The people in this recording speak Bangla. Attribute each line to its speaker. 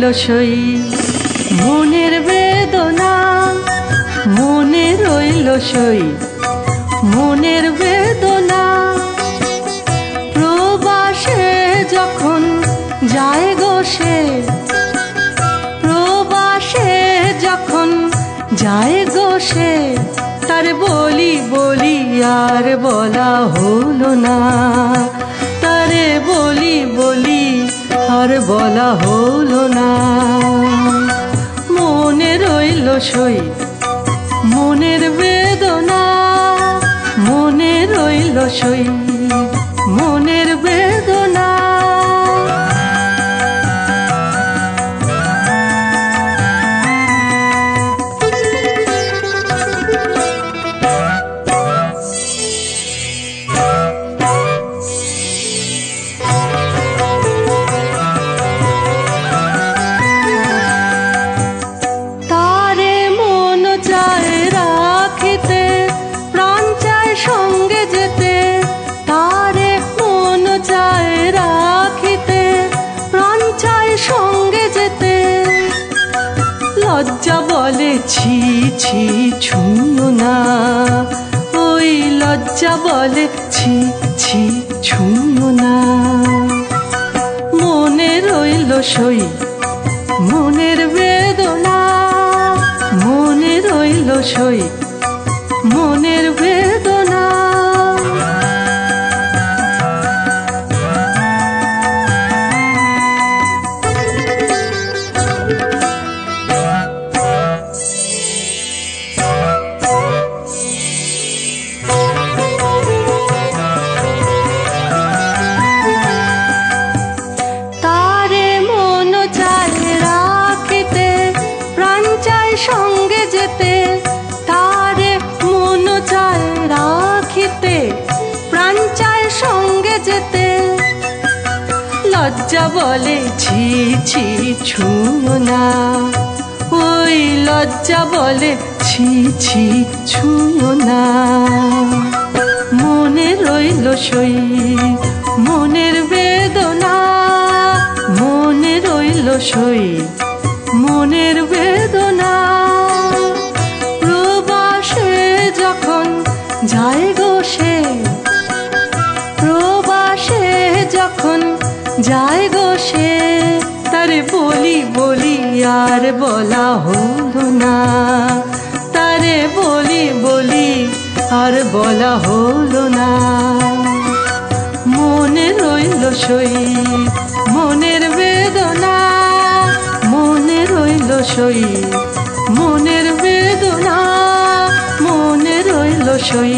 Speaker 1: রইল সই মনের বেদনা, মনে রইল সই মনের বেদনা। প্রবাসে যখন যায় গো সে, প্রবাসে যখন যায় গো সে, তার বলি বলি আর বলা হলো না, তারে বলি বলি আর বলা হলো না। মনে রইল সই মনের বেদনা, মনে রইল সই মনের বেদনা। লজ্জা বলে ছি ছি ছুঁয়ো না, ওই লজ্জা বলে ছি ছি ছুঁয়ো না। মনে রইল সই মনের বেদনা, মনে রইল সই মনের বেদনা। সঙ্গে যেতে তারে মন চায় রাখিতে, প্রাণ চায় সঙ্গে যেতে। লজ্জা বলে ছি ছি ছুঁয়ো না, ওই লজ্জা বলে ছি ছি ছুঁয়ো না। মনে রইল সই মনের বেদনা, মনে রইল সই মনের বেদনা। প্রবাসে যখন যায় গো সে, প্রবাসে যখন যায় গো সে, তারে বলি বলি আর বলা হলো না, তারে বলি বলি আর বলা হলো না। মনে রইল সই মনের বেদনা, মনে রইল সই মনের বেদনা, মনে রইল সই